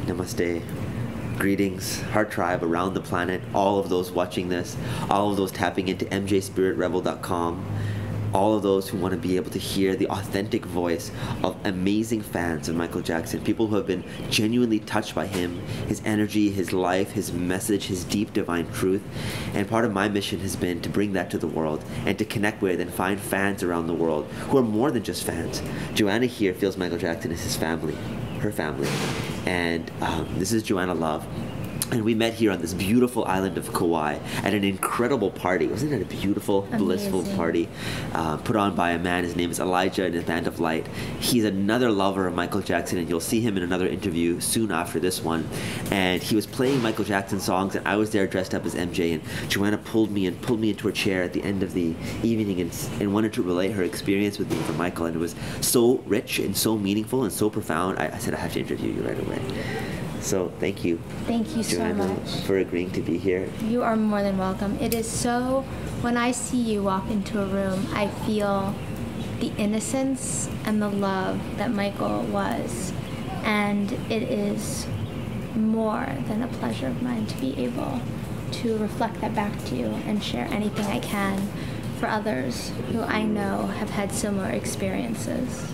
Namaste. Greetings, Heart Tribe around the planet, all of those watching this, all of those tapping into mjspiritrebel.com, all of those who want to be able to hear the authentic voice of amazing fans of Michael Jackson, people who have been genuinely touched by him, his energy, his life, his message, his deep divine truth. And part of my mission has been to bring that to the world and to connect with and find fans around the world who are more than just fans. Joanna here feels Michael Jackson is his family, her family. And this is Joanna Love. And we met here on this beautiful island of Kauai at an incredible party. Wasn't it a beautiful, blissful party put on by a man? His name is Elijah and his Band of Light. He's another lover of Michael Jackson, and you'll see him in another interview soon after this one. And he was playing Michael Jackson songs, and I was there dressed up as MJ, and Joanna pulled me into her chair at the end of the evening and wanted to relate her experience with me for Michael. And it was so rich and so meaningful and so profound. I said, I have to interview you right away. So thank you. Thank you Joanna, so much for agreeing to be here. You are more than welcome. It is so, when I see you walk into a room, I feel the innocence and the love that Michael was. And it is more than a pleasure of mine to be able to reflect that back to you and share anything I can for others who I know have had similar experiences.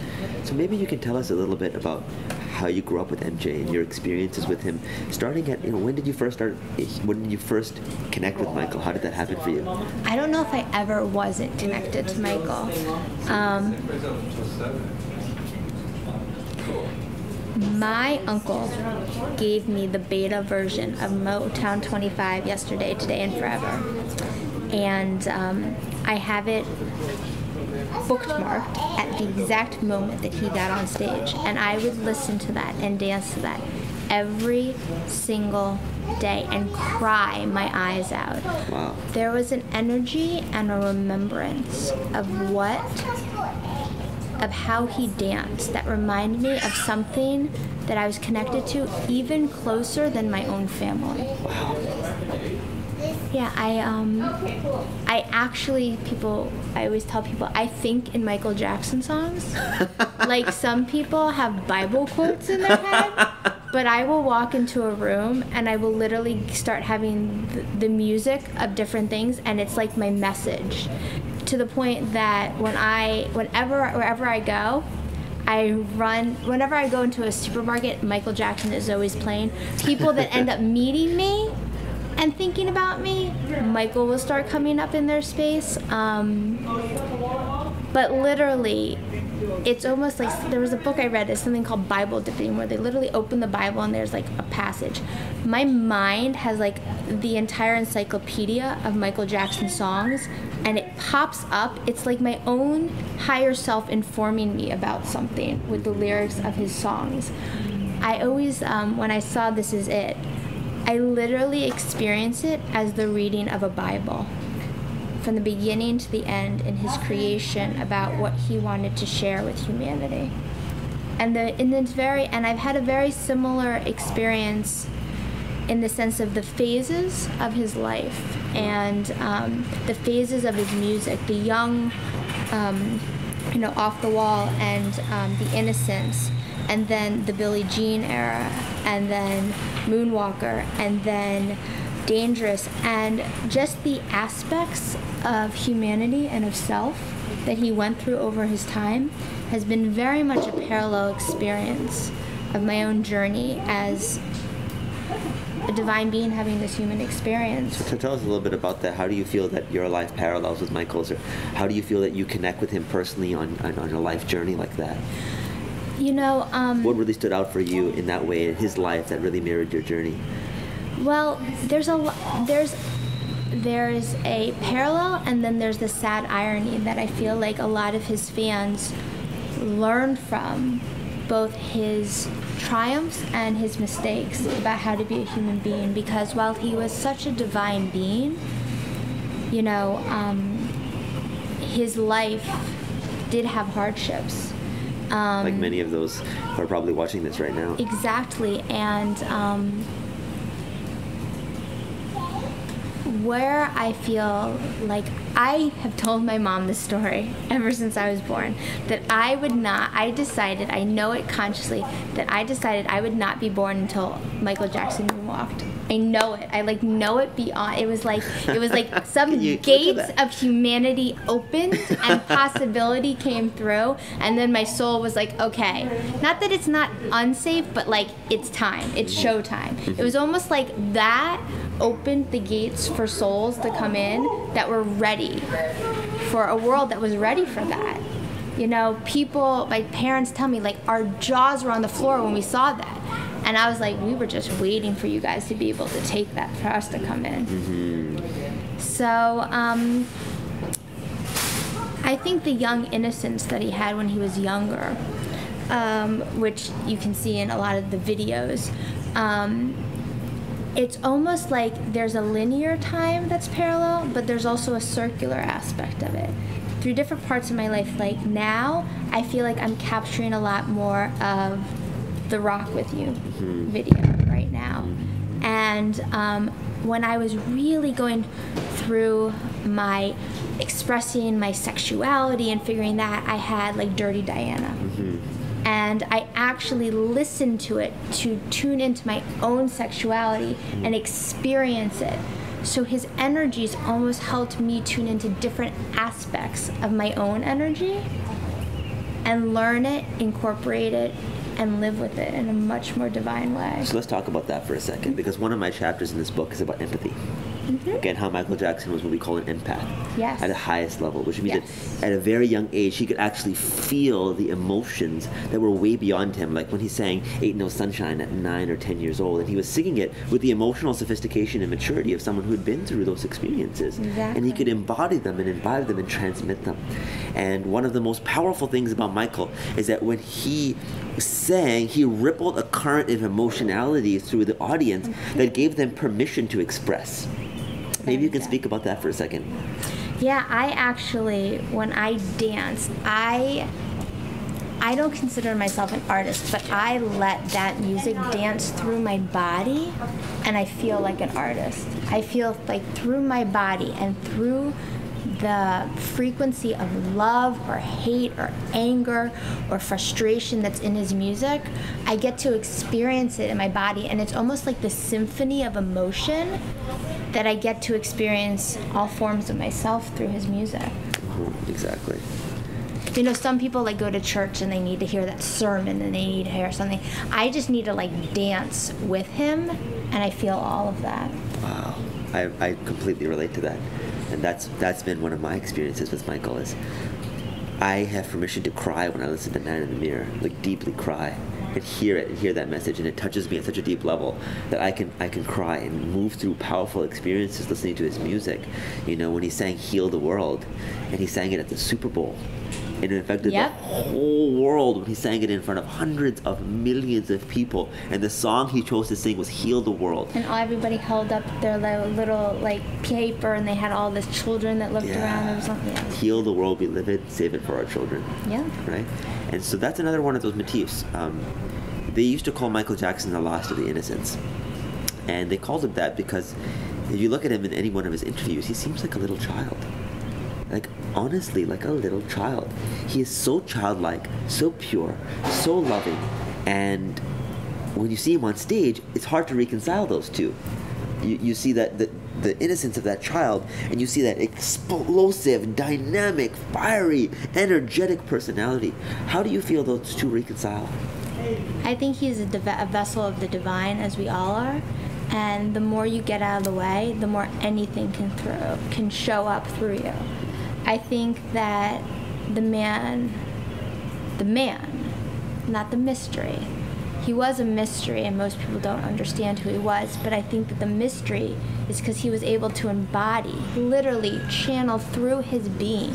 So maybe you can tell us a little bit about how you grew up with MJ and your experiences with him. Starting at, when did you first connect with Michael? How did that happen for you? I don't know if I ever wasn't connected to Michael. My uncle gave me the beta version of Motown 25, Yesterday, Today, and Forever. And I have it bookmarked at the exact moment that he got on stage, and I would listen to that and dance to that every single day and cry my eyes out. Wow. There was an energy and a remembrance of how he danced that reminded me of something that I was connected to even closer than my own family. Wow. Yeah, I always tell people I think in Michael Jackson songs. Like, some people have Bible quotes in their head, but I will walk into a room and I will literally start having the music of different things, and it's like my message, to the point that wherever I go, whenever I go into a supermarket, Michael Jackson is always playing. People that end up meeting me and thinking about me, Michael will start coming up in their space. But literally, it's almost like, there was a book I read, it's something called Bible dipping, where they literally open the Bible and there's like a passage. My mind has like the entire encyclopedia of Michael Jackson songs, and it pops up. It's like my own higher self informing me about something with the lyrics of his songs. I always, when I saw This Is It, I literally experience it as the reading of a Bible, from the beginning to the end in his creation, about what he wanted to share with humanity. And I've had a very similar experience in the sense of the phases of his life and the phases of his music, the young, Off the Wall and the Innocence, and then the Billie Jean era, and then Moonwalker, and then Dangerous, and just the aspects of humanity and of self that he went through over his time has been very much a parallel experience of my own journey as a divine being having this human experience. So tell us a little bit about that. How do you feel that your life parallels with Michael's, or how do you feel that you connect with him personally on a life journey like that? What really stood out for you in that way in his life that really mirrored your journey? Well, there's a parallel, and then there's the sad irony that I feel like a lot of his fans learned from, both his triumphs and his mistakes, about how to be a human being. Because while he was such a divine being, his life did have hardships. like many of those who are probably watching this right now. Exactly. And where I feel like I have told my mom this story ever since I was born, that I decided, I know it consciously, that I decided I would not be born until Michael Jackson moonwalked. I know it. I know it beyond. It was like some gates of humanity opened and possibility came through, and then my soul was like, okay, not that it's not unsafe, but like it's time. It's showtime. It was almost like that opened the gates for souls to come in that were ready for a world that was ready for that. You know, people, my parents tell me, like, our jaws were on the floor when we saw that. And I was like, we were just waiting for you guys to be able to take that, for us to come in. Mm-hmm. So, I think the young innocence that he had when he was younger, which you can see in a lot of the videos, it's almost like there's a linear time that's parallel, but there's also a circular aspect of it. Through different parts of my life, like now, I feel like I'm capturing a lot more of the Rock With You video right now. And when I was really going through my expressing my sexuality and figuring that, I had like Dirty Diana. And I actually listened to it to tune into my own sexuality and experience it. So his energies almost helped me tune into different aspects of my own energy and learn it, incorporate it, and live with it in a much more divine way. So let's talk about that for a second, because one of my chapters in this book is about empathy. Again, how Michael Jackson was what we call an empath at the highest level, which means that at a very young age, he could actually feel the emotions that were way beyond him. Like when he sang Ain't No Sunshine at 9 or 10 years old, and he was singing it with the emotional sophistication and maturity of someone who had been through those experiences. And he could embody them and imbibe them and transmit them. And one of the most powerful things about Michael is that when he sang, he rippled a current of emotionality through the audience that gave them permission to express. Maybe you can speak about that for a second. Yeah, I actually, when I dance, I don't consider myself an artist, but I let that music dance through my body, and I feel like an artist. I feel like through my body and through the frequency of love or hate or anger or frustration that's in his music, I get to experience it in my body, and it's almost like the symphony of emotion that I get to experience all forms of myself through his music. Exactly. You know, some people like go to church and they need to hear that sermon and they need to hear something. I just need to like dance with him, and I feel all of that. Wow, I completely relate to that. And that's been one of my experiences with Michael. Is I have permission to cry when I listen to Man in the Mirror, like deeply cry, and hear it and hear that message, and it touches me at such a deep level that I can cry and move through powerful experiences listening to his music. You know, when he sang "Heal the World," and he sang it at the Super Bowl, and it affected the whole world when he sang it in front of hundreds of millions of people. And the song he chose to sing was "Heal the World." And everybody held up their little like paper, and they had all the children that looked around or something. Yeah. Heal the world, we live it, save it for our children. Yeah. Right? And so that's another one of those motifs. They used to call Michael Jackson the last of the innocents. And they called him that because if you look at him in any one of his interviews, he seems like a little child. Like, honestly, like a little child. He is so childlike, so pure, so loving. And when you see him on stage, it's hard to reconcile those two. You see that the innocence of that child, and you see that explosive, dynamic, fiery, energetic personality. How do you feel those two reconcile? I think he's a vessel of the divine, as we all are. And the more you get out of the way, the more anything can show up through you. I think that the man, not the mystery. He was a mystery, and most people don't understand who he was, but I think that the mystery is because he was able to embody, literally channel through his being,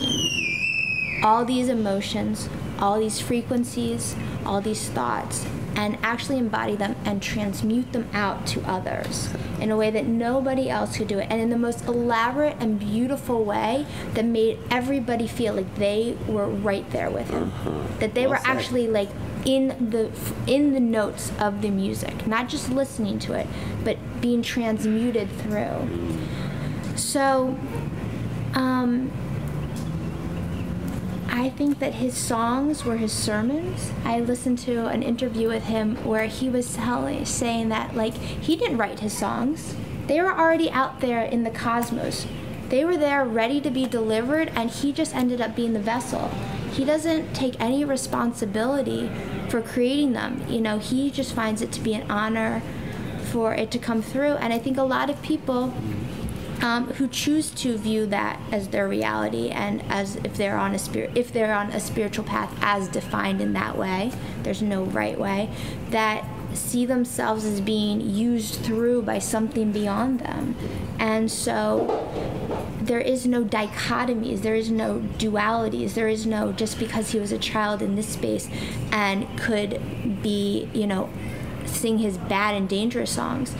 all these emotions, all these frequencies, all these thoughts, and actually embody them and transmute them out to others in a way that nobody else could do it, and in the most elaborate and beautiful way that made everybody feel like they were right there with him, that they were actually like in the notes of the music, not just listening to it, but being transmuted through. So I think that his songs were his sermons. I listened to an interview with him where he was saying that, like, he didn't write his songs. They were already out there in the cosmos. They were there ready to be delivered, and he just ended up being the vessel. He doesn't take any responsibility for creating them. You know, he just finds it to be an honor for it to come through. And I think a lot of people who choose to view that as their reality, and as if they're on a spiritual path as defined in that way, there's no right way, that see themselves as being used through by something beyond them. And so there is no dichotomies, there is no dualities, there is no just because he was a child in this space and could be, you know, sing his bad and dangerous songs.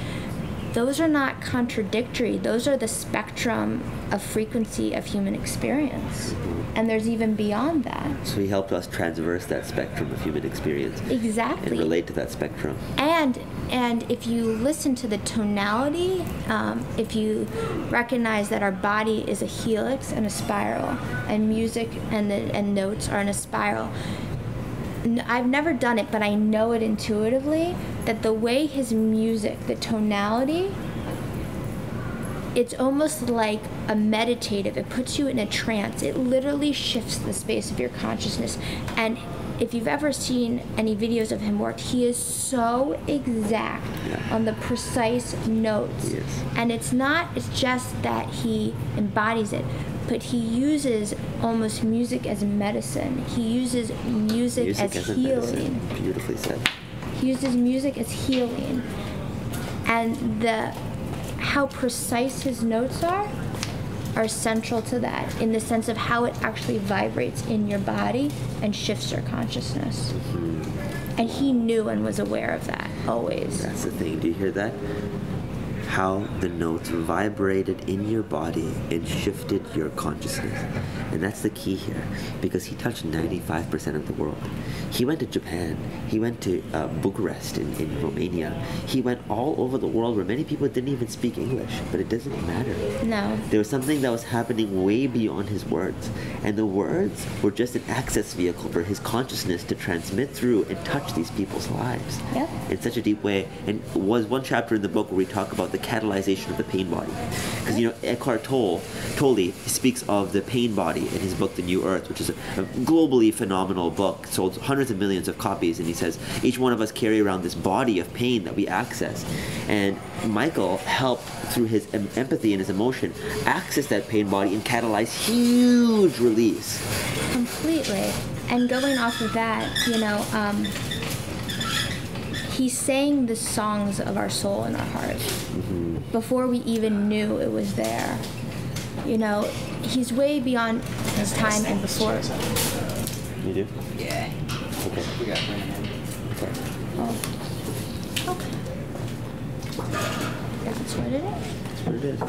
Those are not contradictory. Those are the spectrum of frequency of human experience. And there's even beyond that. So he helped us transverse that spectrum of human experience. Exactly. And relate to that spectrum. And if you listen to the tonality, if you recognize that our body is a helix and a spiral, and music and notes are in a spiral, I've never done it, but I know it intuitively, that the way his music, the tonality, it's almost like a meditative. It puts you in a trance. It literally shifts the space of your consciousness. And if you've ever seen any videos of him work, he is so exact on the precise notes. Yes. And it's just that he embodies it, but he uses almost music as medicine. He uses music as healing. Medicine. Beautifully said. He uses music as healing. And how precise his notes are central to that, in the sense of how it actually vibrates in your body and shifts your consciousness. And he knew and was aware of that, always. That's the thing. Do you hear that? How the notes vibrated in your body and shifted your consciousness. And that's the key here, because he touched 95% of the world. He went to Japan. He went to Bucharest in Romania. He went all over the world where many people didn't even speak English, but it doesn't matter. No. There was something that was happening way beyond his words. And the words were just an access vehicle for his consciousness to transmit through and touch these people's lives. Yep. In such a deep way. And was one chapter in the book where we talk about the catalyzation of the pain body. Because, you know, Eckhart Tolle speaks of the pain body in his book, The New Earth, which is a globally phenomenal book, sold hundreds of millions of copies, and he says each one of us carry around this body of pain that we access. And Michael helped, through his empathy and his emotion, access that pain body and catalyze huge release. Completely. And going off of that, you know, he sang the songs of our soul and our heart before we even knew it was there. You know, he's way beyond his time and before. You do? Yeah. Okay. We got Brandon. Okay. Oh. Okay. That's what it is. That's what it is.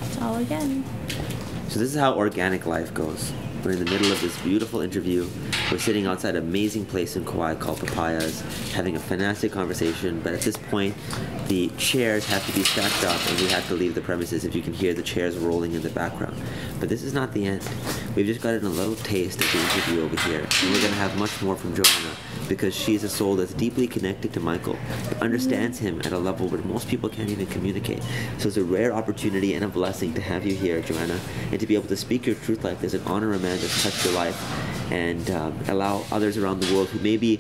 It's all again. So this is how organic life goes. We're in the middle of this beautiful interview. We're sitting outside an amazing place in Kauai called Papayas, having a fantastic conversation, but at this point, the chairs have to be stacked up and we have to leave the premises if you can hear the chairs rolling in the background. But this is not the end. We've just gotten a little taste of the interview over here, and we're going to have much more from Joanna, because she's a soul that's deeply connected to Michael, understands him at a level where most people can't even communicate. So it's a rare opportunity and a blessing to have you here, Joanna, and to be able to speak your truth like this and honor a man that's touched your life, and allow others around the world who maybe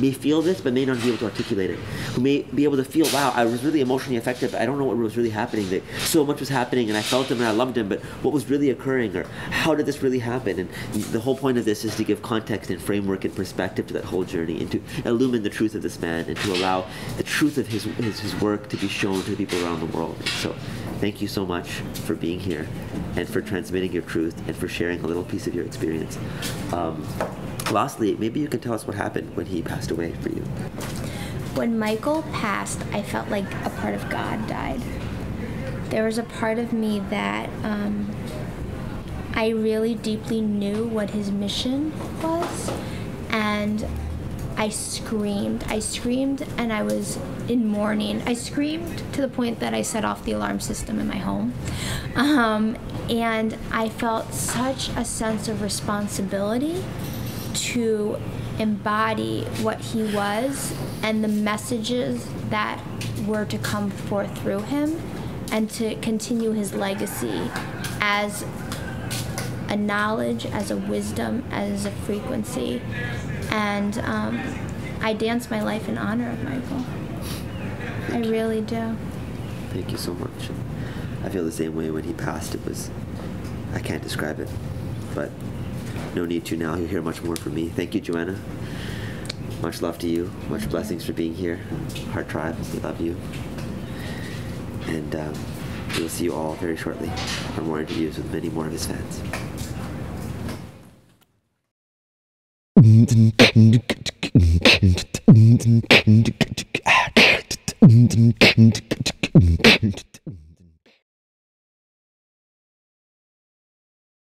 may feel this but may not be able to articulate it, who may be able to feel, wow, I was really emotionally affected, but I don't know what was really happening. That so much was happening and I felt him and I loved him, but what was really occurring, or how did this really happen? And the whole point of this is to give context and framework and perspective to that whole journey, and to illumine the truth of this man, and to allow the truth of his work to be shown to the people around the world. So thank you so much for being here and for transmitting your truth and for sharing a little piece of your experience. Lastly, maybe you can tell us what happened when he passed away for you. When Michael passed, I felt like a part of God died. There was a part of me that I really deeply knew what his mission was, and I screamed. I screamed, and I was in mourning. I screamed to the point that I set off the alarm system in my home. And I felt such a sense of responsibility to embody what he was and the messages that were to come forth through him, and to continue his legacy as a knowledge, as a wisdom, as a frequency. And I dance my life in honor of Michael. I really do. Thank you so much. I feel the same way when he passed. I can't describe it, but no need to now. You'll hear much more from me. Thank you, Joanna. Much love to you. Much blessings for being here. Heart Tribe, we love you. And we'll see you all very shortly for more interviews with many more of his fans.